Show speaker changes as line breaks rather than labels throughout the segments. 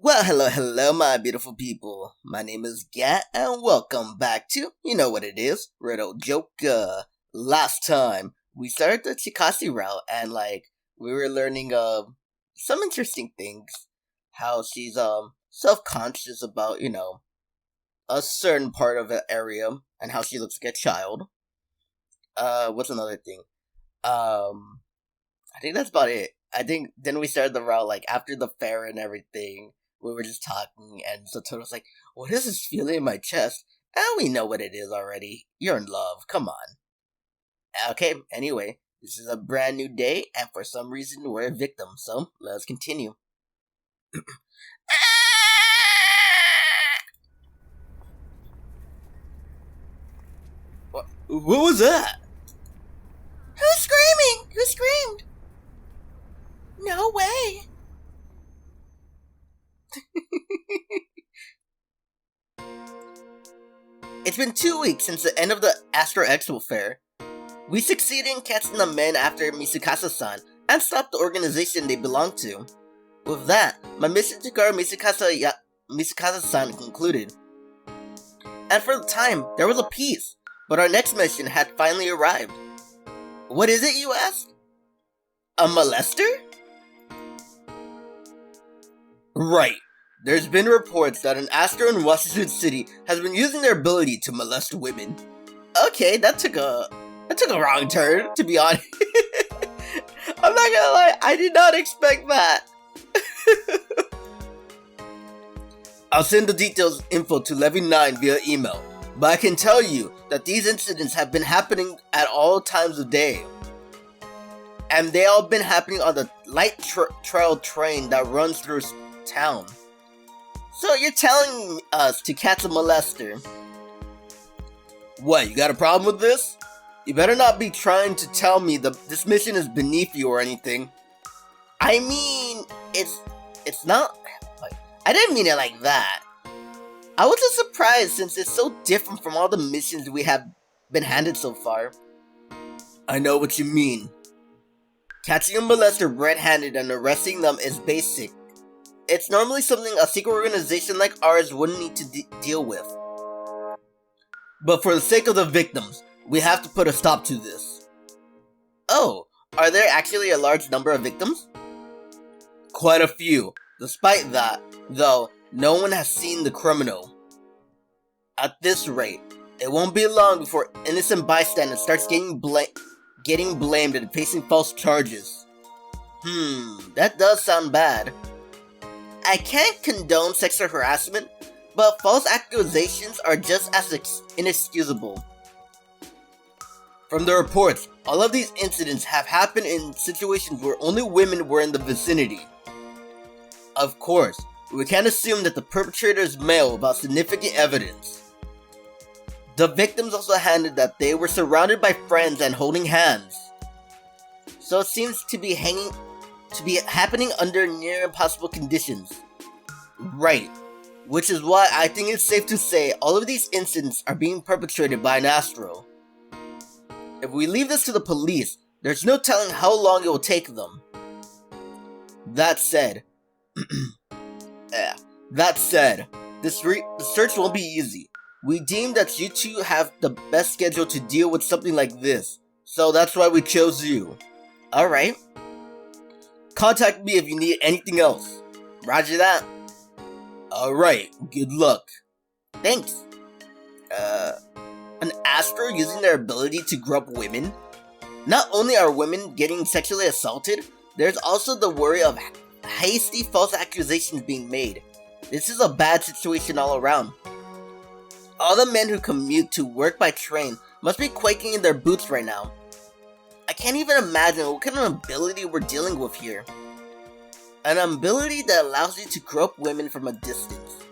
Well, hello, my beautiful people. My name is Gat, and welcome back to, you know what it is, Riddle Joker. Last time, we started the Chisaki route, and, we were learning, some interesting things. How she's, self-conscious about, a certain part of the area, and how she looks like a child. What's another thing? I think that's about it. I think, then we started the route, after the fair and everything. We were just talking, and Satoru's like, what is this feeling in my chest? And we know what it is already. You're in love. Come on. Okay, anyway, this is a brand new day, and for some reason, we're a victim, so let's continue. What was that?
Who's screaming? Who screamed? No way.
It's been 2 weeks since the end of the Astro Expo Fair. We succeeded in catching the men after Misukasa-san and stopped the organization they belonged to. With that, my mission to guard Misukasa-san concluded. And for the time, there was a peace, but our next mission had finally arrived. What is it, you ask? A molester? Right. There's been reports that an Astron in Washington City has been using their ability to molest women. Okay, that took a wrong turn, to be honest. I'm not gonna lie, I did not expect that. I'll send the details info to Levy 9 via email, but I can tell you that these incidents have been happening at all times of day. And they all been happening on the light trail train that runs through town. So you're telling us to catch a molester. What, you got a problem with this? You better not be trying to tell me this mission is beneath you or anything. I mean, it's not... I didn't mean it like that. I was just surprised since it's so different from all the missions we have been handed so far. I know what you mean. Catching a molester red-handed and arresting them is basic. It's normally something a secret organization like ours wouldn't need to deal with. But for the sake of the victims, we have to put a stop to this. Oh, are there actually a large number of victims? Quite a few. Despite that, though, no one has seen the criminal. At this rate, it won't be long before innocent bystanders starts getting blamed and facing false charges. That does sound bad. I can't condone sexual harassment, but false accusations are just as inexcusable. From the reports, all of these incidents have happened in situations where only women were in the vicinity. Of course, we can't assume that the perpetrator is male without significant evidence. The victims also handed that they were surrounded by friends and holding hands. So it seems to be happening under near impossible conditions. Right. Which is why I think it's safe to say all of these incidents are being perpetrated by an Astral. If we leave this to the police, there's no telling how long it will take them. That said, the search won't be easy. We deem that you two have the best schedule to deal with something like this, so that's why we chose you. Alright. Contact me if you need anything else. Roger that. Alright, good luck. Thanks. An Astro using their ability to grow up women? Not only are women getting sexually assaulted, there's also the worry of hasty false accusations being made. This is a bad situation all around. All the men who commute to work by train must be quaking in their boots right now. I can't even imagine what kind of ability we're dealing with here. An ability that allows you to grow up women from a distance.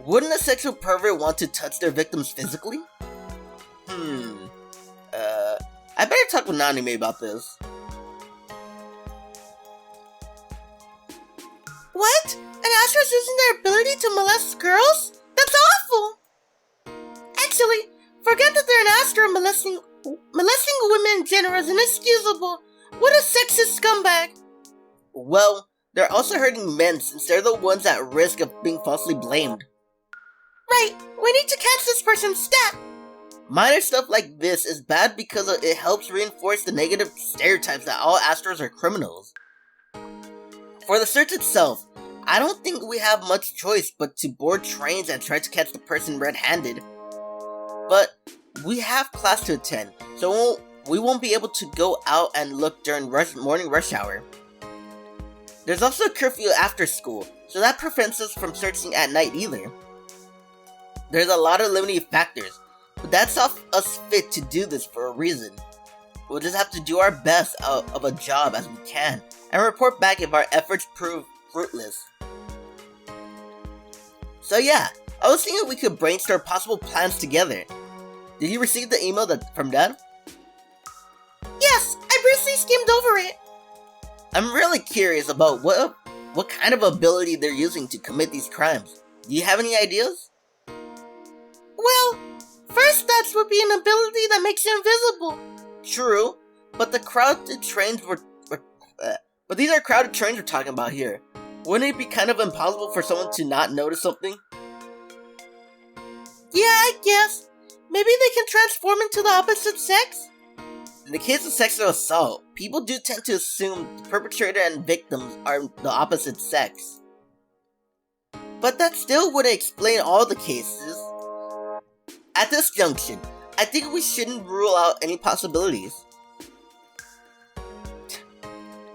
Wouldn't a sexual pervert want to touch their victims physically? I better talk with Nanime about this.
What? An Astral's using their ability to molest girls? That's awful! Actually, forget that they're an Astral. Molesting women in general is inexcusable. What a sexist scumbag!
Well, They're also hurting men since they're the ones at risk of being falsely blamed.
Right, we need to catch this person stat.
Minor stuff like this is bad because it helps reinforce the negative stereotypes that all Astrals are criminals. For the search itself, I don't think we have much choice but to board trains and try to catch the person red-handed. But we have class to attend, so we won't be able to go out and look during morning rush hour. There's also a curfew after school, so that prevents us from searching at night either. There's a lot of limiting factors, but that's off us fit to do this for a reason. We'll just have to do our best of a job as we can, and report back if our efforts prove fruitless. So yeah, I was thinking we could brainstorm possible plans together. Did you receive the email from Dad?
Yes, I briefly skimmed over it.
I'm really curious about what kind of ability they're using to commit these crimes. Do you have any ideas?
Well, first stats would be an ability that makes you invisible.
True, but the crowded trains but these are crowded trains we're talking about here. Wouldn't it be kind of impossible for someone to not notice something?
Yeah, I guess. Maybe they can transform into the opposite sex?
In the case of sexual assault, people do tend to assume the perpetrator and victims are the opposite sex. But that still wouldn't explain all the cases. At this junction, I think we shouldn't rule out any possibilities.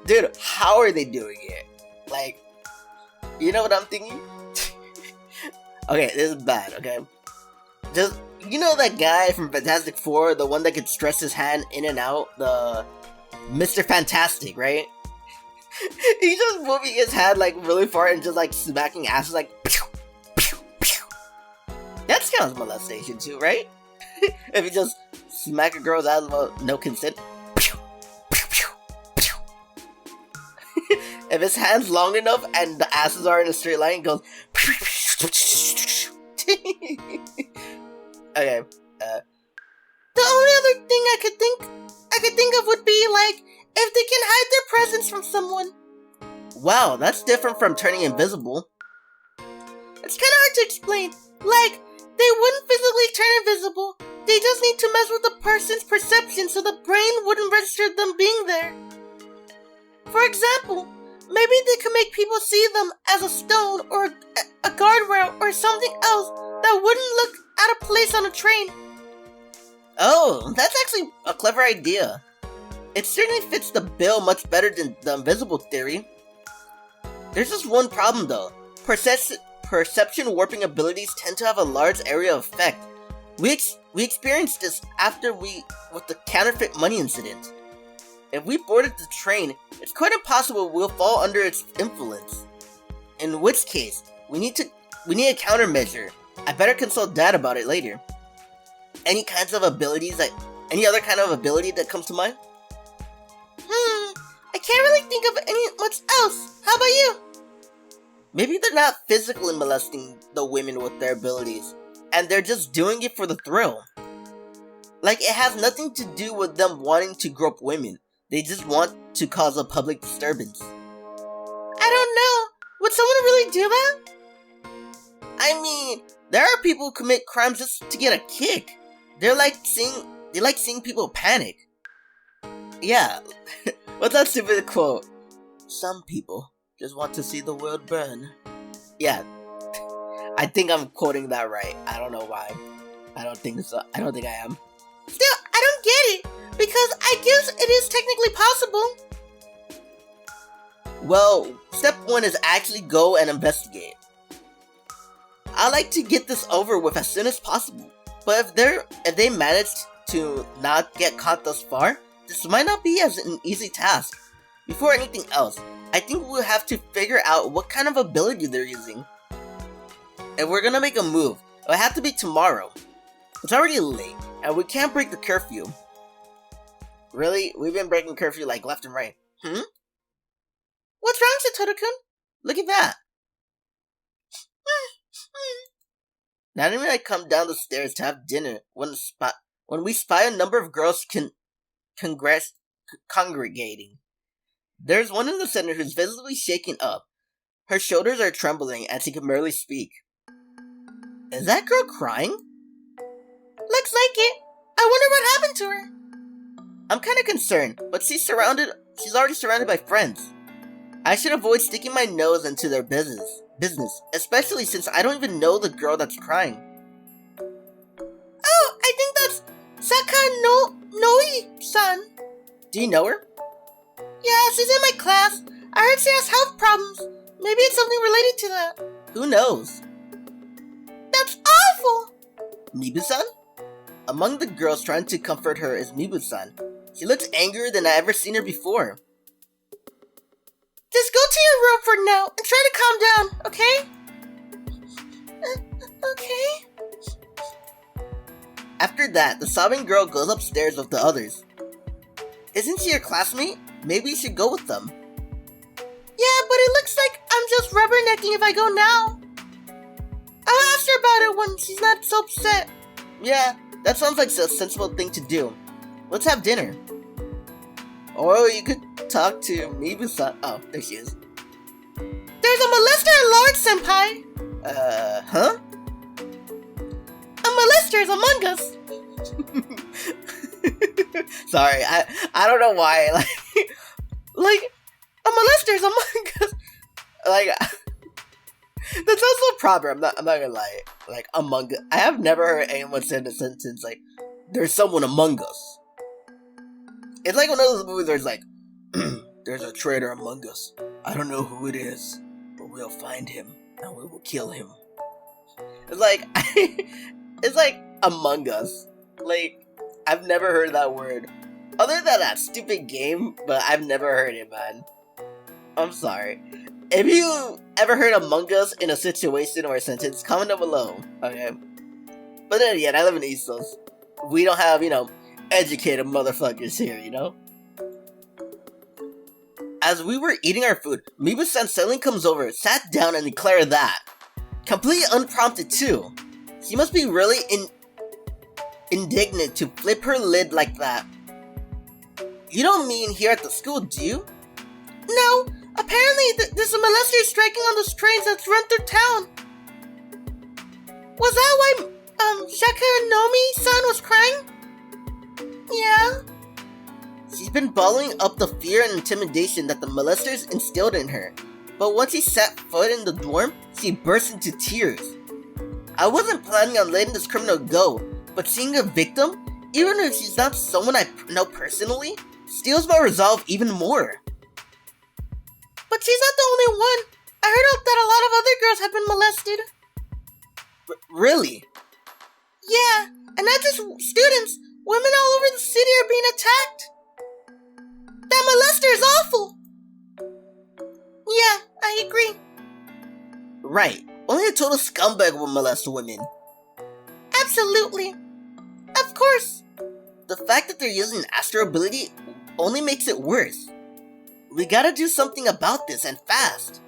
Dude, how are they doing it? Like, you know what I'm thinking? Okay, this is bad, okay? Just, you know that guy from Fantastic Four, the one that could stretch his hand in and out? The Mr. Fantastic, right? He's just moving his hand like really far and just like smacking asses like pew, pew, pew. That counts molestation too, right? If you just smack a girl's ass without no consent. Pew, pew, pew, pew. If his hand's long enough and the asses are in a straight line, it goes. Okay.
The only other thing I could think of would be like if they can hide their presence from someone.
Wow, that's different from turning invisible.
It's kind of hard to explain. Like, they wouldn't physically turn invisible. They just need to mess with the person's perception so the brain wouldn't register them being there. For example, maybe they could make people see them as a stone or a guardrail or something else that wouldn't look out of place on a train.
Oh, that's actually a clever idea. It certainly fits the bill much better than the invisible theory. There's just one problem though. Perception warping abilities tend to have a large area of effect. We experienced this with the counterfeit money incident. If we boarded the train, it's quite impossible we'll fall under its influence. In which case, we need a countermeasure. I better consult Dad about it later. Any other kind of ability that comes to mind?
I can't really think of much else. How about you?
Maybe they're not physically molesting the women with their abilities, and they're just doing it for the thrill. Like, it has nothing to do with them wanting to grope women. They just want to cause a public disturbance.
I don't know. Would someone really do that?
I mean, there are people who commit crimes just to get a kick. They like seeing people panic. Yeah, what's that stupid quote? Some people just want to see the world burn. Yeah, I think I'm quoting that right. I don't know why. I don't think so. I don't think I am.
Still, I don't get it, because I guess it is technically possible.
Well, step 1 is actually go and investigate. I like to get this over with as soon as possible, but if they managed to not get caught thus far, this might not be as an easy task. Before anything else, I think we'll have to figure out what kind of ability they're using. If we're gonna make a move, it'll have to be tomorrow. It's already late, and we can't break the curfew. Really? We've been breaking curfew like left and right.
What's wrong, Satoru-kun?
Look at that. Not even I come down the stairs to have dinner when we spy a number of girls congregating. There's one in the center who's visibly shaken up. Her shoulders are trembling and she can barely speak. Is that girl crying?
Looks like it. I wonder what happened to her.
I'm kinda concerned, but she's already surrounded by friends. I should avoid sticking my nose into their business, especially since I don't even know the girl that's crying.
Oh, I think that's Noi-san.
Do you know her?
Yeah, she's in my class. I heard she has health problems. Maybe it's something related to that.
Who knows?
That's awful!
Mibu-san? Among the girls trying to comfort her is Mibu-san. She looks angrier than I've ever seen her before.
Just go to your room for now and try to calm down, okay? Okay?
After that, the sobbing girl goes upstairs with the others. Isn't she your classmate? Maybe you should go with them.
Yeah, but it looks like I'm just rubbernecking if I go now. I'll ask her about it when she's not so upset.
Yeah, that sounds like a sensible thing to do. Let's have dinner. Or you could talk to Mibu-san. Oh, there she is.
There's a molester at large, senpai.
Huh?
A molester is among us.
Sorry, I don't know why. Like
a molester is among us.
Like, that's also a proverb. I'm not gonna lie. Like, among us. I have never heard anyone say in a sentence like, "There's someone among us." It's like one of those movies where it's like, "There's a traitor among us. I don't know who it is, but we'll find him and we will kill him." It's like, it's like among us. Like, I've never heard that word. Other than that stupid game, but I've never heard it, man. I'm sorry. If you ever heard Among Us in a situation or a sentence, comment down below, okay? But then again, I live in East Coast. We don't have, educated motherfuckers here, As we were eating our food, Mibu-san suddenly comes over, sat down, and declared that. Completely unprompted, too. She must be really indignant to flip her lid like that. You don't mean here at the school, do you?
No, apparently there's a molester striking on the trains that's run through town. Was that why, Shakanomi-san was crying? Yeah.
She's been bottling up the fear and intimidation that the molesters instilled in her, but once she set foot in the dorm, she burst into tears. I wasn't planning on letting this criminal go, but seeing a victim, even if she's not someone I know personally, steals my resolve even more.
But she's not the only one. I heard that a lot of other girls have been molested.
Really?
Yeah, and not just students. Women all over the city are being attacked. That molester is awful. Yeah, I agree.
Right. Only a total scumbag will molest women.
Absolutely. Of course.
The fact that they're using astral ability only makes it worse. We gotta do something about this, and fast.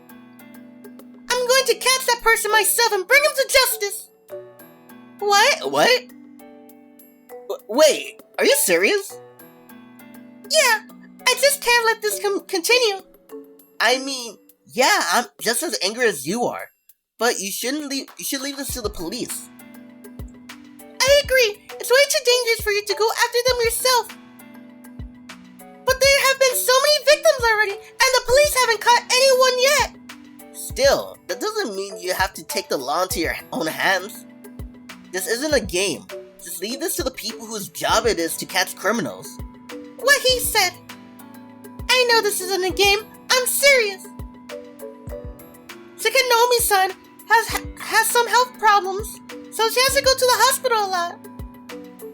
I'm going to catch that person myself and bring him to justice.
What? Wait, are you serious?
Yeah, I just can't let this continue.
I mean, yeah, I'm just as angry as you are. But you should leave this to the police.
I agree. It's way too dangerous for you to go after them yourself. But there have been so many victims already, and the police haven't caught anyone yet.
Still, that doesn't mean you have to take the law into your own hands. This isn't a game. Just leave this to the people whose job it is to catch criminals.
What he said. I know this isn't a game. I'm serious. Shikanomi-san has some health problems, so she has to go to the hospital a lot.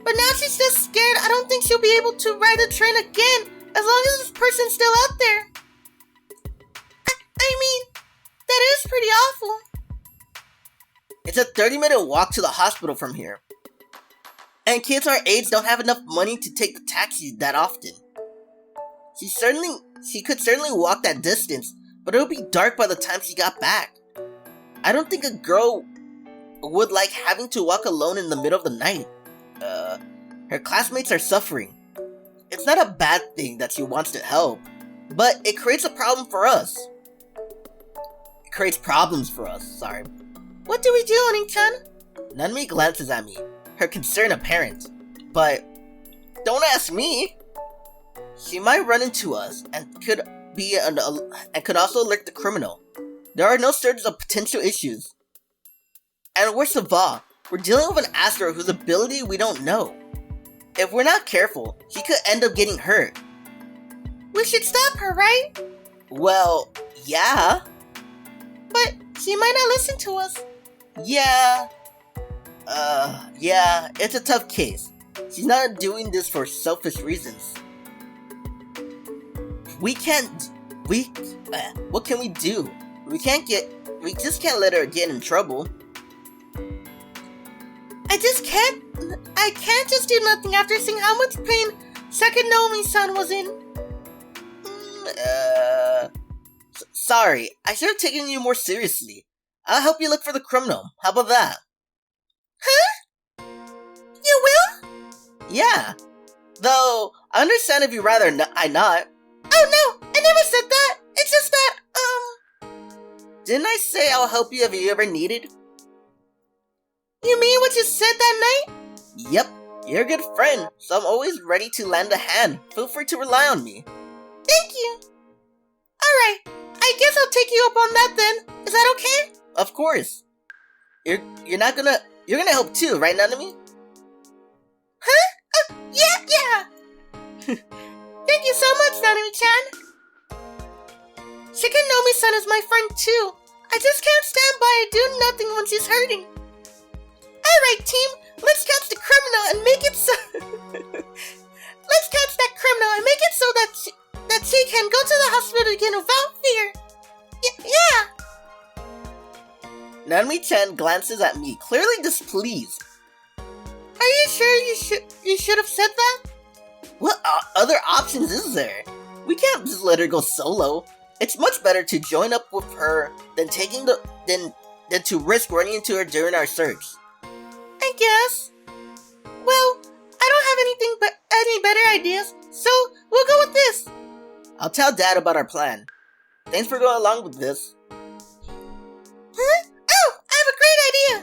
But now she's just scared. I don't think she'll be able to ride the train again as long as this person's still out there. I mean, that is pretty awful.
It's a 30-minute walk to the hospital from here. And kids our age don't have enough money to take the taxi that often. She could certainly walk that distance, but it would be dark by the time she got back. I don't think a girl would like having to walk alone in the middle of the night. Her classmates are suffering. It's not a bad thing that she wants to help. But it creates a problem for us. It creates problems for us, sorry.
What do we do, Oni-chan?
Nanami glances at me, her concern apparent. But don't ask me. She might run into us and could also alert the criminal. There are no shortage of potential issues. And worst of all, we're dealing with an Astral whose ability we don't know. If we're not careful, he could end up getting hurt.
We should stop her, right?
Well, yeah.
But she might not listen to us.
Yeah, it's a tough case. She's not doing this for selfish reasons. What can we do? We just can't let her get in trouble.
I can't just do nothing after seeing how much pain Sakanomi-san was in.
Sorry, I should have taken you more seriously. I'll help you look for the criminal. How about that?
Huh? You will?
Yeah. Though, I understand if you'd rather I not.
Oh no, I never said that. It's just that,
Didn't I say I'll help you if you ever needed?
You mean what you said that night?
Yep, you're a good friend, so I'm always ready to lend a hand. Feel free to rely on me.
Thank you. Alright, I guess I'll take you up on that then. Is that okay?
Of course. You're gonna help too, right, Nanami?
Huh? Yeah. Thank you so much, Nanami-chan. Shikanomi-san is my friend too. I just can't stand by and do nothing when she's hurting. Alright, team, let's catch the criminal and make it so... Let's catch that criminal and make it so that she can go to the hospital again without fear. Yeah!
Nanami-chan glances at me, clearly displeased.
Are you sure you should have said that?
What other options is there? We can't just let her go solo. It's much better to join up with her than than to risk running into her during our search.
I guess. Well, I don't have any better ideas, so we'll go with this.
I'll tell Dad about our plan. Thanks for going along with this.
Huh? Oh, I have a great idea.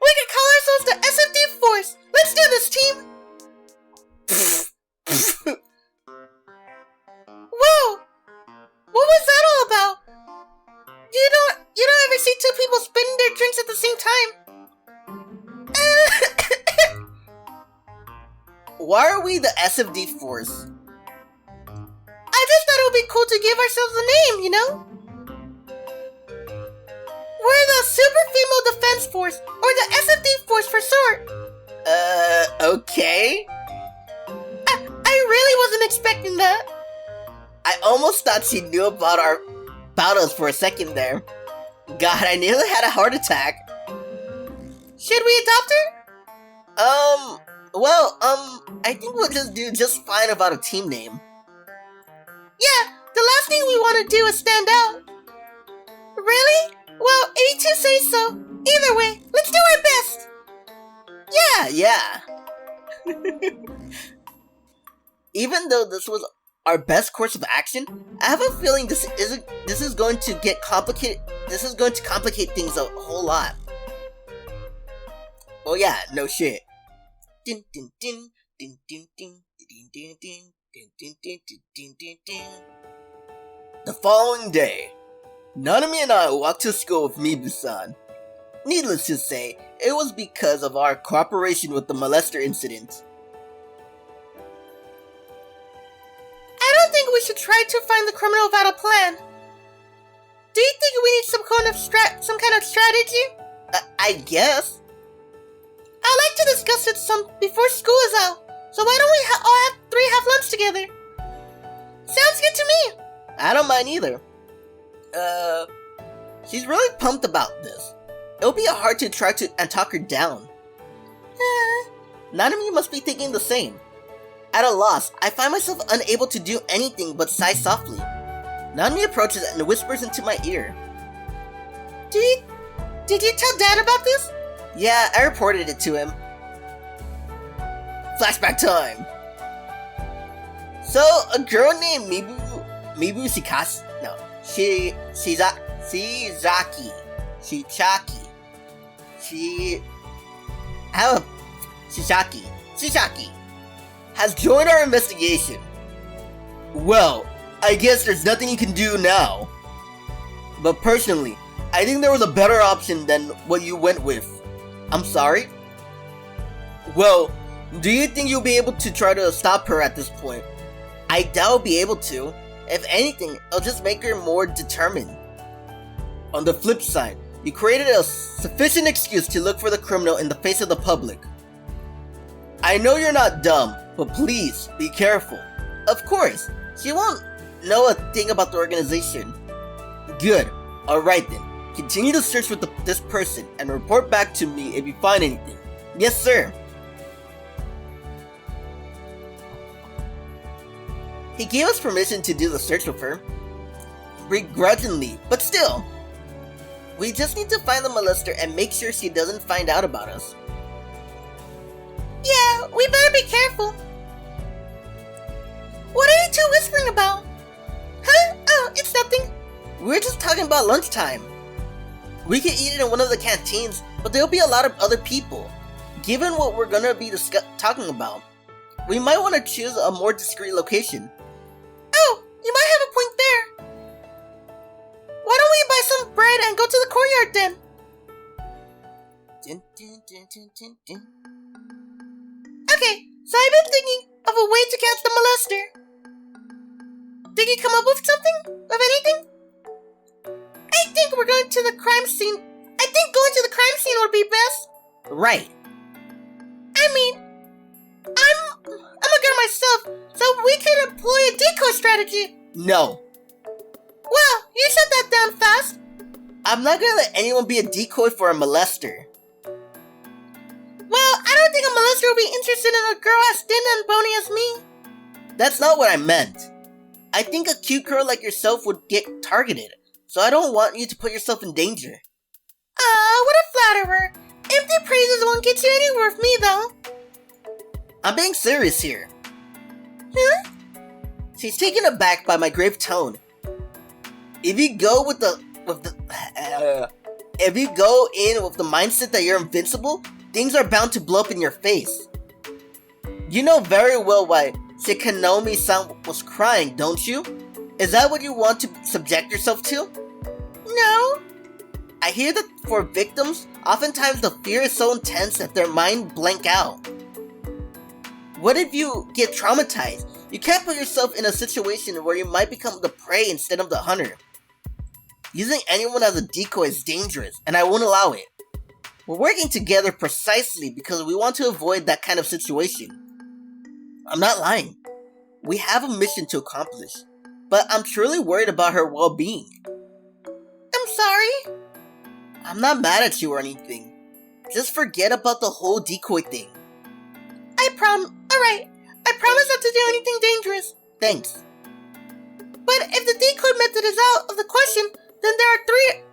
We can call ourselves the SFD Force. Let's do this, team. Whoa! What was that all about? You don't ever see two people spitting their drinks at the same time.
Why are we the SFD Force?
I just thought it would be cool to give ourselves a name, you know? We're the Super Female Defense Force, or the SFD Force for short.
Okay.
I really wasn't expecting that.
I almost thought she knew about us for a second there. God, I nearly had a heart attack.
Should we adopt her?
I think we'll just do just fine about a team name.
Yeah, the last thing we want to do is stand out. Really? Well, if you two say so. Either way, let's do our best.
Yeah. Even though this was our best course of action, I have a feeling this is going to get complicated. This is going to complicate things a whole lot. Well, yeah, no shit. Din din din din din din din din din din din din din din din. The following day, Nanami and I walked to school with Mibu-san. Needless to say, it was because of our cooperation with the molester incident.
I don't think we should try to find the criminal without a plan. Do you think we need some kind of strategy?
I guess.
I'd like to discuss it some before school is out. So why don't we all have lunch together? Sounds good to me.
I don't mind either. She's really pumped about this. It'll be hard to try to talk her down. Nanami must be thinking the same. At a loss, I find myself unable to do anything but sigh softly. Nanami approaches and whispers into my ear.
Did you tell Dad about this?
Yeah, I reported it to him. Flashback time! So, a girl named Mibu Shikasi, no, Shizaki, Chisaki, has joined our investigation. Well, I guess there's nothing you can do now. But personally, I think there was a better option than what you went with. I'm sorry? Well, do you think you'll be able to try to stop her at this point? I doubt I'll be able to. If anything, it'll just make her more determined. On the flip side, you created a sufficient excuse to look for the criminal in the face of the public. I know you're not dumb, but please, be careful. Of course, she won't know a thing about the organization. Good. Alright then. Continue to search with this person and report back to me if you find anything. Yes, sir. He gave us permission to do the search with her. Begrudgingly, but still. We just need to find the molester and make sure she doesn't find out about us.
Yeah, we better be careful. What are you two whispering about? Huh? Oh, it's nothing.
We're just talking about lunchtime. We can eat it in one of the canteens, but there'll be a lot of other people. Given what we're gonna be talking about, we might want to choose a more discreet location.
Oh, you might have a point there. Why don't we buy some bread and go to the courtyard then? Okay, so I've been thinking of a way to catch the molester. Did you come up with something? Of anything? I think we're going to the crime scene. I think going to the crime scene would be best.
Right.
I mean, I'm a girl myself, so we could employ a decoy strategy.
No.
Well, you shut that down fast.
I'm not gonna let anyone be a decoy for a molester.
Well, I don't think a molester will be interested in a girl as thin and bony as me.
That's not what I meant. I think a cute girl like yourself would get targeted, so I don't want you to put yourself in danger.
What a flatterer. Empty praises won't get you anywhere with me, though.
I'm being serious here.
Huh?
She's taken aback by my grave tone. If you go in with the mindset that you're invincible, things are bound to blow up in your face. You know very well why Shikanomi-san was crying, don't you? Is that what you want to subject yourself to?
No.
I hear that for victims, oftentimes the fear is so intense that their mind blank out. What if you get traumatized? You can't put yourself in a situation where you might become the prey instead of the hunter. Using anyone as a decoy is dangerous, and I won't allow it. We're working together precisely because we want to avoid that kind of situation. I'm not lying. We have a mission to accomplish, but I'm truly worried about her well-being.
I'm sorry.
I'm not mad at you or anything. Just forget about the whole decoy thing.
Alright. I promise not to do anything dangerous.
Thanks.
But if the decoy method is out of the question, then there are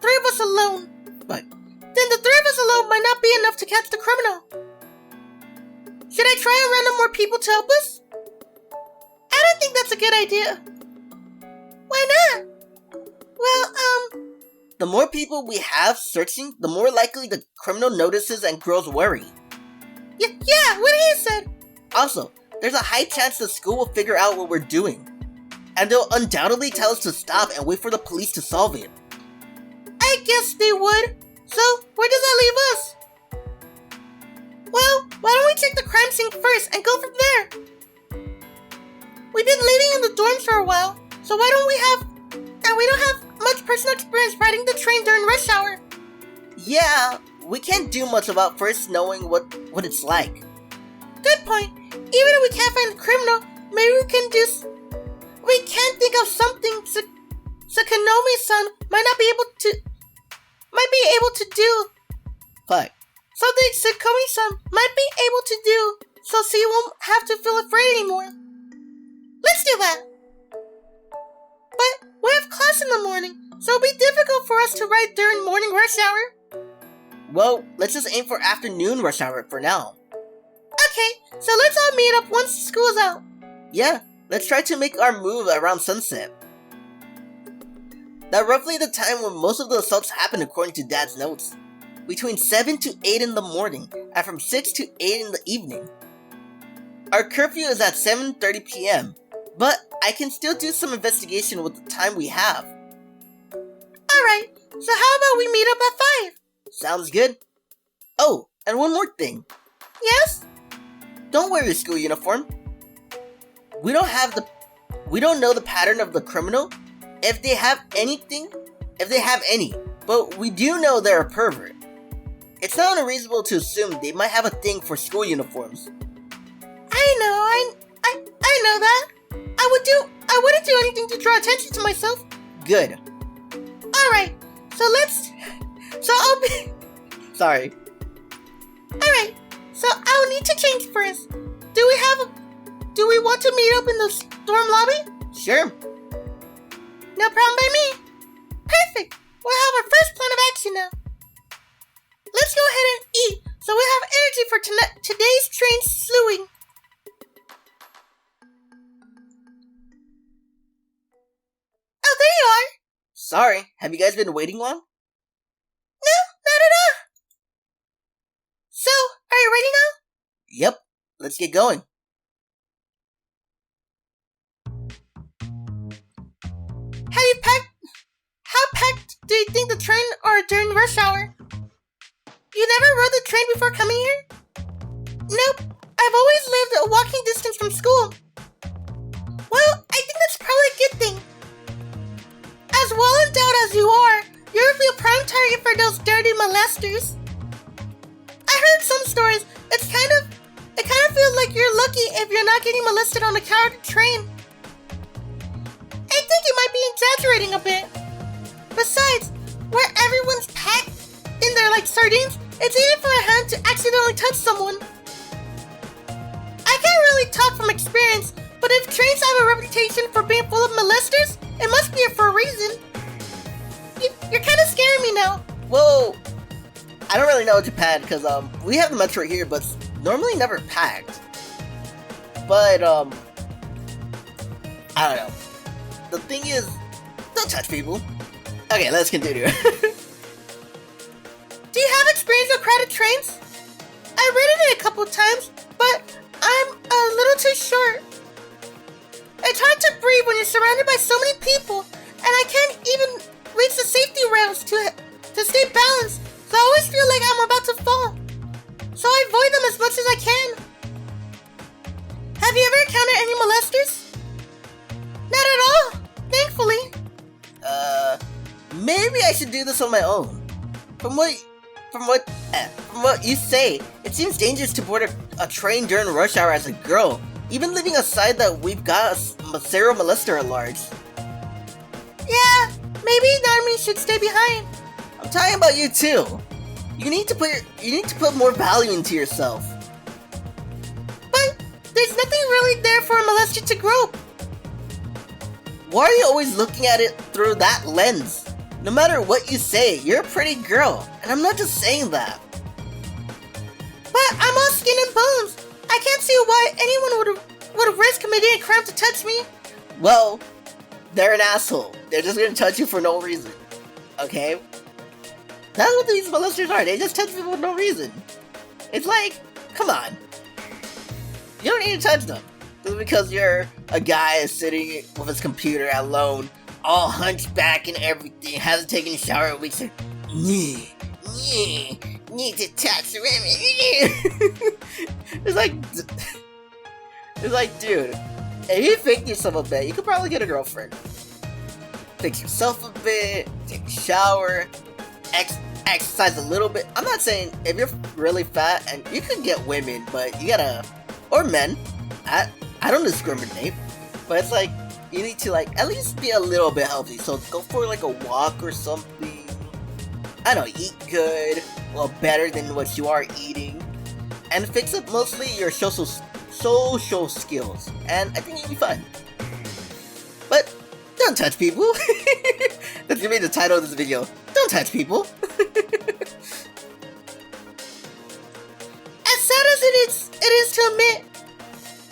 three of us alone.
But
then the three of us alone might not be enough to catch the criminal. Should I try and round up more people to help us? I don't think that's a good idea. Why not? Well,
the more people we have searching, the more likely the criminal notices and grows worry.
Yeah, what he said.
Also, there's a high chance the school will figure out what we're doing. And they'll undoubtedly tell us to stop and wait for the police to solve it.
I guess they would. So, where does that leave us? Well, why don't we check the crime scene first and go from there? We've been living in the dorms for a while, so we don't have much personal experience riding the train during rush hour.
Yeah, we can't do much about first knowing what it's like.
Good point. Even if we can't find the criminal, maybe we can think of something Shikanomi-san might be able to do.
What?
Something Shikanomi-san might be able to do, so she won't have to feel afraid anymore. Let's do that. But we have class in the morning, so it'll be difficult for us to ride during morning rush hour.
Well, let's just aim for afternoon rush hour for now.
Okay, so let's all meet up once school's out.
Yeah, Let's try to make our move around sunset. That's roughly the time when most of the assaults happen according to Dad's notes. Between 7 to 8 in the morning, and from 6 to 8 in the evening. Our curfew is at 7:30 p.m., but I can still do some investigation with the time we have.
Alright, so how about we meet up at 5?
Sounds good. Oh, and one more thing.
Yes?
Don't wear your school uniform. We don't know the pattern of the criminal, if they have any, but we do know they're a pervert. It's not unreasonable to assume they might have a thing for school uniforms.
I know that. I wouldn't do anything to draw attention to myself.
Good.
Alright, so I'll be...
Sorry.
Alright, so I'll need to change first. Do we want to meet up in the dorm lobby?
Sure.
No problem by me. Perfect. We'll have our first plan of action now. Let's go ahead and eat, so we have energy for today's train slewing. Oh, there you are.
Sorry, have you guys been waiting long?
No, not at all. So, are you ready now?
Yep, let's get going.
How packed do you think the train are during rush hour? You never rode the train before coming here? Nope, I've always lived a walking distance from school. Well, I think that's probably a good thing. As well endowed as you are, you'll be a prime target for those dirty molesters. I heard some stories. It kind of feels like you're lucky if you're not getting molested on a crowded train. I think you might be exaggerating a bit. Besides, where everyone's packed in there like sardines, it's easy for a hand to accidentally touch someone. I can't really talk from experience, but if trains have a reputation for being full of molesters, it must be for a reason. You're kind of scaring me now.
Whoa! I don't really know Japan, because we have the metro here, but it's normally never packed. But, I don't know. The thing is, don't touch people. Okay, let's continue.
Do you have experience with crowded trains? I read it a couple times, but I'm a little too short. It's hard to breathe when you're surrounded by so many people, and I can't even reach the safety rails to stay balanced, so I always feel like I'm about to fall. So I avoid them as much as I can. Have you ever encountered any molesters? Not at all, thankfully.
Maybe I should do this on my own. From what you say, it seems dangerous to board a train during rush hour as a girl, even leaving aside that we've got a serial molester at large.
Yeah, maybe Narmi should stay behind.
I'm talking about you too. You need to put more value into yourself.
But there's nothing really there for a molester to grope.
Why are you always looking at it through that lens? No matter what you say, you're a pretty girl, and I'm not just saying that.
But I'm all skin and bones. I can't see why anyone would risk committing a crime to touch me.
Well, they're an asshole. They're just gonna touch you for no reason. Okay? That's what these molesters are. They just touch people for no reason. It's like, come on. You don't need to touch them. Just because you're a guy sitting with his computer alone, all hunchback and everything, hasn't taken a shower in weeks, and need to touch women. It's like, dude, if you fake yourself a bit, you could probably get a girlfriend. Fix yourself a bit, take a shower, exercise a little bit. I'm not saying if you're really fat, and you could get women, but you gotta, or men. I don't discriminate, but it's like, you need to at least be a little bit healthy, so go for a walk or something. I don't know, eat good, well better than what you are eating, and fix up mostly your social skills, and I think you'll be fine. But, don't touch people. That's gonna be the title of this video. Don't touch people.
As sad as it is to admit.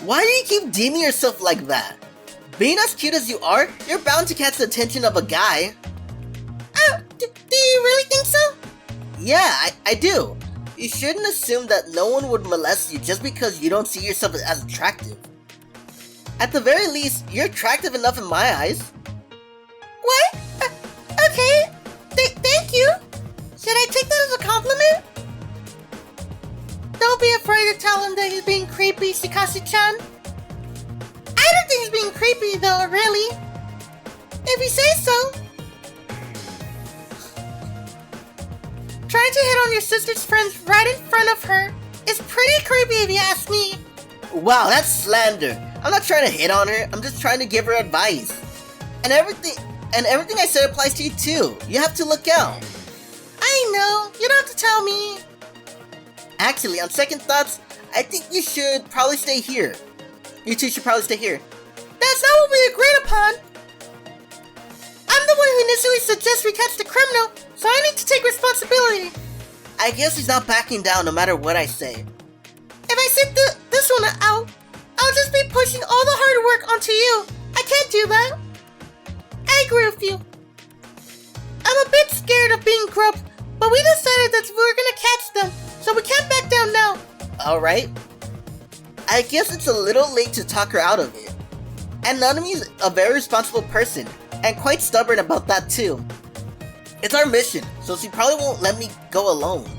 Why do you keep deeming yourself like that? Being as cute as you are, you're bound to catch the attention of a guy.
Oh, do you really think so?
Yeah, I do. You shouldn't assume that no one would molest you just because you don't see yourself as attractive. At the very least, you're attractive enough in my eyes.
What? Okay. Thank you. Should I take that as a compliment? Don't be afraid to tell him that he's being creepy, Shikasi-chan. I don't think he's being creepy though, really. If you say so. Trying to hit on your sister's friends right in front of her is pretty creepy if you ask me.
Wow, that's slander. I'm not trying to hit on her, I'm just trying to give her advice. And everything I said applies to you too. You have to look out.
I know, you don't have to tell me.
Actually, on second thoughts, I think you should probably stay here. You two should probably stay here.
That's not what we agreed upon. I'm the one who initially suggests we catch the criminal, so I need to take responsibility.
I guess he's not backing down no matter what I say.
If I sit this one out, I'll just be pushing all the hard work onto you. I can't do that. I agree with you. I'm a bit scared of being groped, but we decided that we were gonna catch them, so we can't back down now.
Alright. I guess it's a little late to talk her out of it. And Nanami's a very responsible person, and quite stubborn about that too. It's our mission, so she probably won't let me go alone.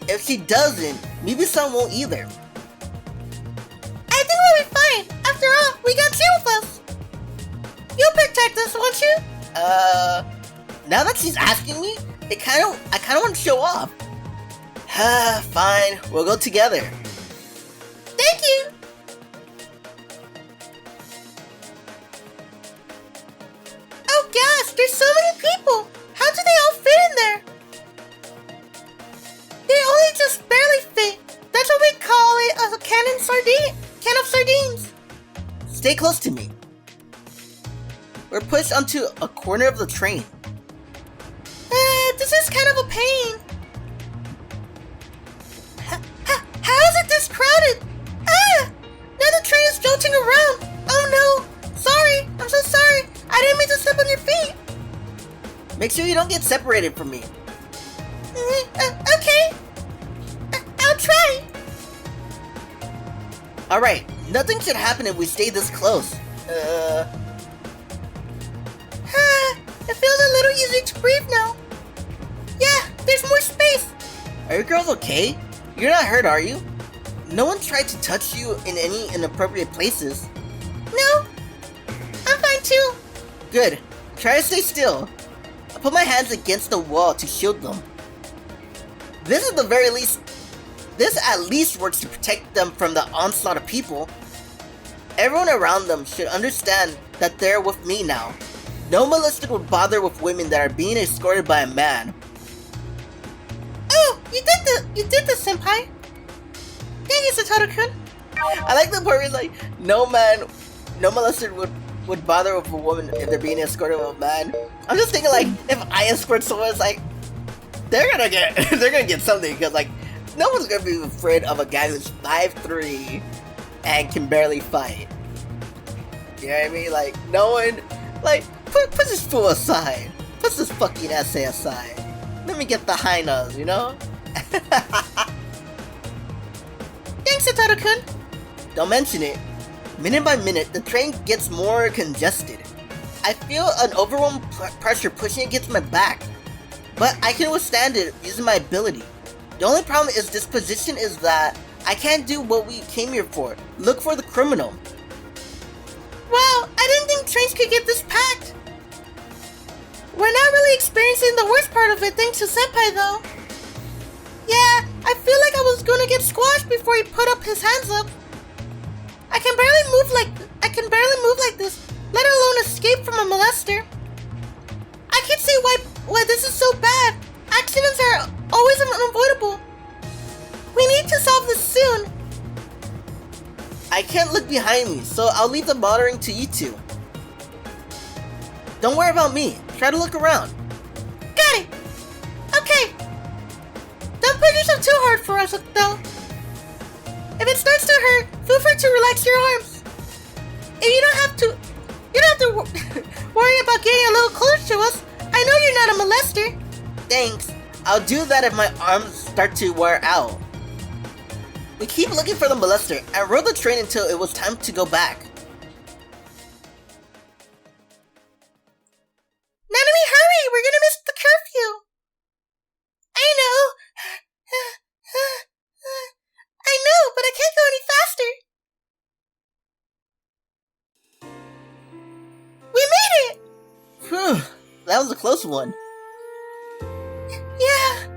If she doesn't, Mibu-san won't either.
I think we'll be fine. After all, we got you with us. You'll protect us, won't you?
Now that she's asking me, I kind of want to show off. Fine, we'll go together.
Thank you. Oh gosh, there's so many people. How do they all fit in there? They only just barely fit. That's what we call it, a can of sardines.
Stay close to me. We're pushed onto a corner of the train.
This is kind of a pain. How is it this crowded? Now the train is jolting around. Oh no, sorry, I'm so sorry. I didn't mean to step on your feet.
Make sure you don't get separated from me.
Okay. I'll try.
Alright, nothing should happen if we stay this close.
It feels a little easier to breathe now. Yeah, there's more space.
Are you girls okay? You're not hurt, are you? No one tried to touch you in any inappropriate places.
No, I'm fine too.
Good. Try to stay still. I put my hands against the wall to shield them. This at least works to protect them from the onslaught of people. Everyone around them should understand that they're with me now. No molester would bother with women that are being escorted by a man.
Oh, you did this, senpai. Thank you, Satoru-kun.
I like the part where it's like, no molester would bother with a woman if they're being escorted with a man. I'm just thinking like, if I escort someone, it's like, they're gonna get something, because like, no one's gonna be afraid of a guy who's 5'3" and can barely fight. You know what I mean? Like, no one, like, put this fool aside. Put this fucking essay aside. Let me get the high nose, you know?
Thanks, Satoru-kun.
Don't mention it. Minute by minute, the train gets more congested. I feel an overwhelming pressure pushing against my back, but I can withstand it using my ability. The only problem is this position is that I can't do what we came here for. Look for the criminal.
Wow, I didn't think trains could get this packed. We're not really experiencing the worst part of it thanks to Senpai though. Yeah, I feel like I was gonna get squashed before he put up his hands up. I can barely move like this, let alone escape from a molester. I can't see why this is so bad. Accidents are always unavoidable. We need to solve this soon.
I can't look behind me, so I'll leave the monitoring to you two. Don't worry about me. Try to look around.
Got it. Okay. Don't push yourself too hard for us, though. If it starts to hurt, feel free to relax your arms. If you don't have to, You don't have to worry about getting a little close to us. I know you're not a molester.
Thanks. I'll do that if my arms start to wear out. We keep looking for the molester and rode the train until it was time to go back.
Nanami, hurry! We're gonna miss the curfew! I know! I know, but I can't go any faster! We made it!
Phew, that was a close one.
Yeah.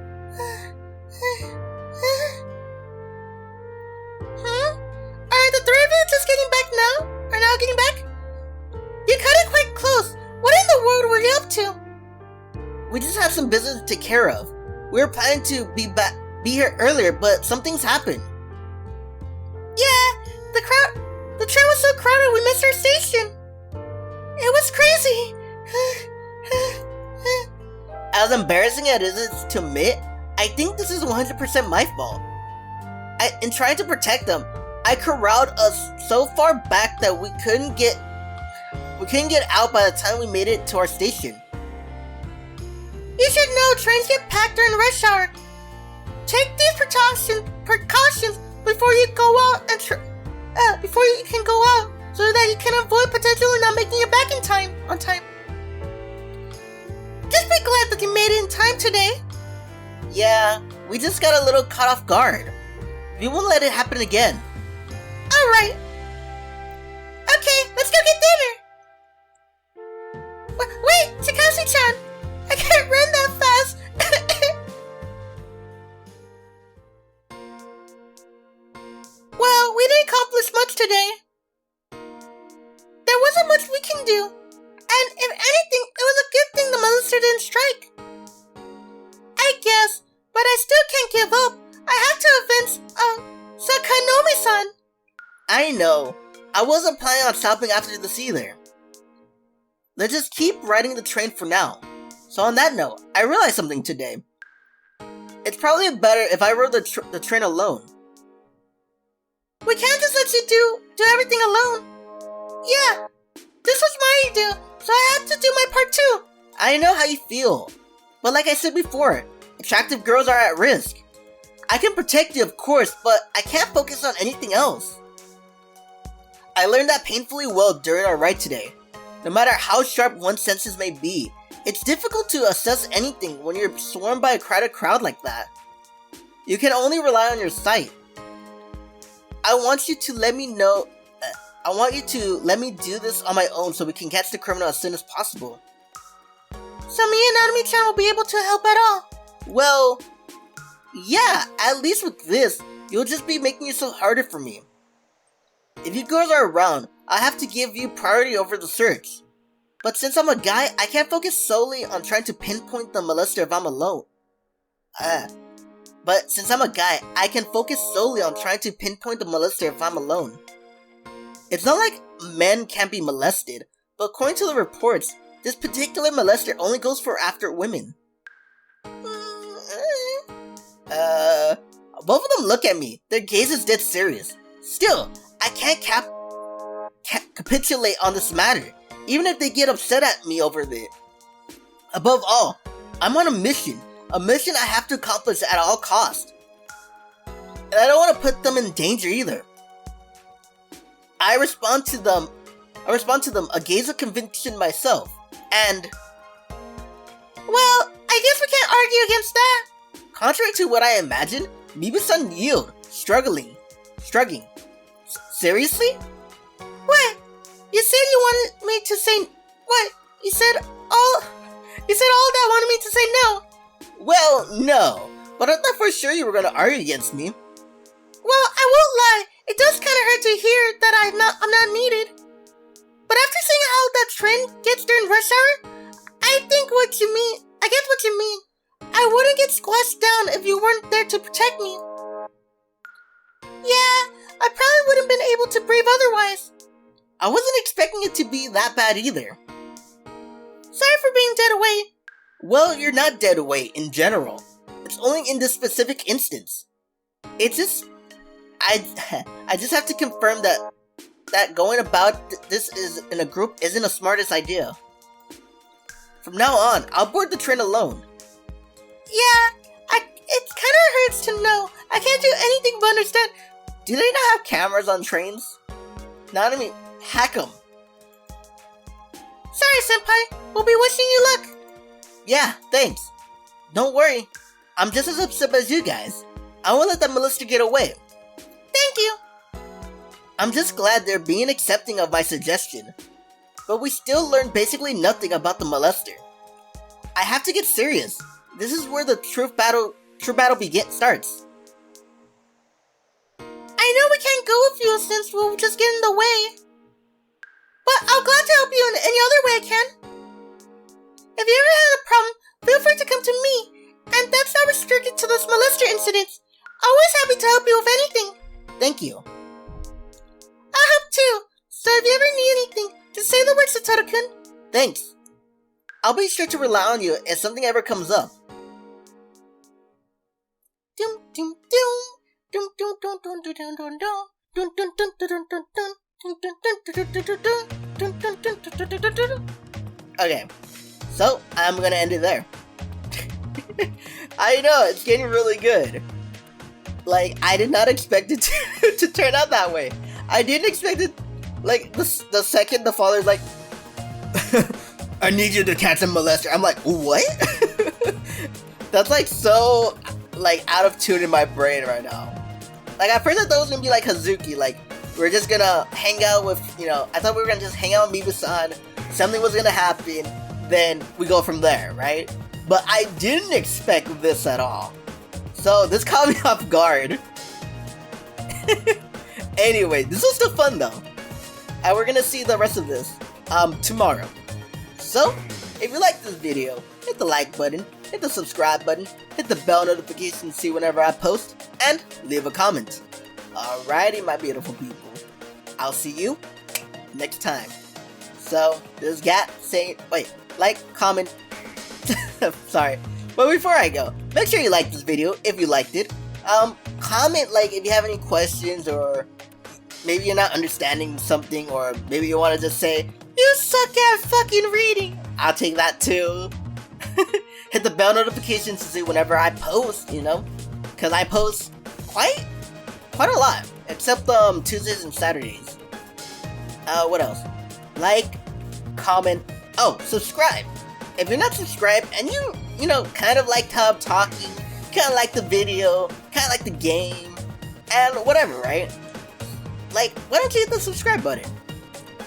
Are the three of you just getting back now? Are now getting back? You cut it quite close. What in the world were you up to?
We just had some business to take care of. We were planning to be here earlier, but some things happened.
Yeah, the train was so crowded we missed our station. It was crazy.
As embarrassing as it is to admit, I think this is 100% my fault. In trying to protect them, I corralled us so far back that we couldn't get out by the time we made it to our station.
You should know trains get packed during rush hour. Take these precautions before you go out before you can go out, so that you can avoid potentially not making it back on time. Just be glad that you made it in time today.
Yeah, we just got a little caught off guard. We won't let it happen again.
Alright. Okay, let's go get dinner. Wait, Chikasi-chan! I can't run that fast! Well, we didn't accomplish much today. There wasn't much we can do. And if anything, it was a good thing the monster didn't strike. I guess, but I still can't give up. I have to avenge, Sakanomi-san.
I know. I wasn't planning on stopping after the sea there. Let's just keep riding the train for now. So on that note, I realized something today. It's probably better if I rode the train alone.
We can't just let you do everything alone. Yeah, this was my idea, so I had to do my part too.
I know how you feel. But like I said before, attractive girls are at risk. I can protect you, of course, but I can't focus on anything else. I learned that painfully well during our ride today. No matter how sharp one's senses may be, it's difficult to assess anything when you're swarmed by a crowded crowd like that. You can only rely on your sight. I want you to let me do this on my own so we can catch the criminal as soon as possible.
So me and Nanami-chan will be able to help at all?
Well, yeah, at least with this, you'll just be making yourself harder for me. If you girls are around, I have to give you priority over the search. But since I'm a guy, I can't focus solely on trying to pinpoint the molester if I'm alone. But since I'm a guy, I can focus solely on trying to pinpoint the molester if I'm alone. It's not like men can't be molested, but according to the reports, this particular molester only goes for after women. Both of them look at me. Their gaze is dead serious. Still, I can't capitulate on this matter, even if they get upset at me over it. Above all, I'm on a mission I have to accomplish at all costs. And I don't want to put them in danger either. I respond to them, a gaze of conviction myself, and...
Well, I guess we can't argue against that.
Contrary to what I imagined, Mibu-san yield, struggling. Seriously?
What? You said you wanted me to say... What? You said all that wanted me to say no.
Well, no. But I thought for sure you were going to argue against me.
Well, I won't lie. It does kind of hurt to hear that I'm not needed. But after seeing how that train gets during rush hour, I get what you mean. I wouldn't get squashed down if you weren't there to protect me. Yeah, I probably wouldn't been able to breathe otherwise.
I wasn't expecting it to be that bad either.
Sorry for being dead away.
Well, you're not dead away in general. It's only in this specific instance. It's just... I just have to confirm that that going about this is in a group isn't the smartest idea. From now on, I'll board the train alone.
Yeah, it kinda hurts to know. I can't do anything but understand.
Do they not have cameras on trains? No, I mean, hack them.
Sorry, Senpai. We'll be wishing you luck.
Yeah, thanks. Don't worry. I'm just as upset as you guys. I won't let that molester get away.
Thank you.
I'm just glad they're being accepting of my suggestion. But we still learned basically nothing about the molester. I have to get serious. This is where the true battle starts.
I know we can't go with you since we'll just get in the way. But I'll glad to help you in any other way I can. If you ever have a problem, feel free to come to me. And that's not restricted to those molester incidents. Always happy to help you with anything.
Thank you.
I'll help too. So if you ever need anything, just say the word Satoru-kun.
Thanks. I'll be sure to rely on you if something ever comes up.
Doom doom doom. Doom doom doom doom doom doom doom doom. Doom doom doom doom doom doom.
Okay, so I'm gonna end it there. I know, it's getting really good. Like, I did not expect it to turn out that way. I didn't expect it, like, the second the father's like, I need you to catch a molester. I'm like, what? That's like so, like, out of tune in my brain right now. Like, at first I thought it was gonna be like Hazuki, like, we're just gonna hang out with, I thought we were gonna just hang out with Mibu-san, something was gonna happen, then we go from there, right? But I didn't expect this at all. So this caught me off guard. Anyway, this was still fun though. And we're gonna see the rest of this, tomorrow. So, if you like this video, hit the like button, hit the subscribe button, hit the bell notification to see whenever I post, and leave a comment. Alrighty, my beautiful people. I'll see you next time. So, this is Gat saying, wait, like, comment, sorry. But before I go, make sure you like this video if you liked it. Comment, like, if you have any questions, or maybe you're not understanding something, or maybe you want to just say, you suck at fucking reading. I'll take that too. Hit the bell notifications to see whenever I post, because I post quite a lot, except Tuesdays and Saturdays. What else? Like, comment, subscribe. If you're not subscribed and you kind of liked how I'm talking, kind of like the video, kind of like the game, and whatever, right? Like, why don't you hit the subscribe button?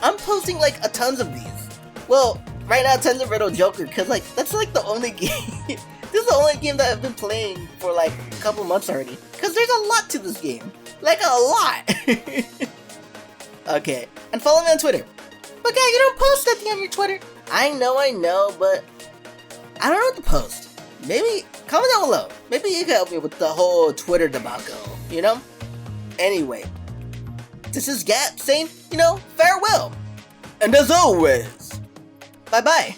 I'm posting like a tons of these. Well, right now tons of Riddle Joker, because like that's like the only game. This is the only game that I've been playing for like a couple months already. Because there's a lot to this game. Like a lot. Okay, and follow me on Twitter.
But guy, you don't post nothing on your Twitter.
I know, but I don't know what to post. Maybe comment down below. Maybe you can help me with the whole Twitter debacle, Anyway, this is Gat saying, farewell. And as always, bye-bye.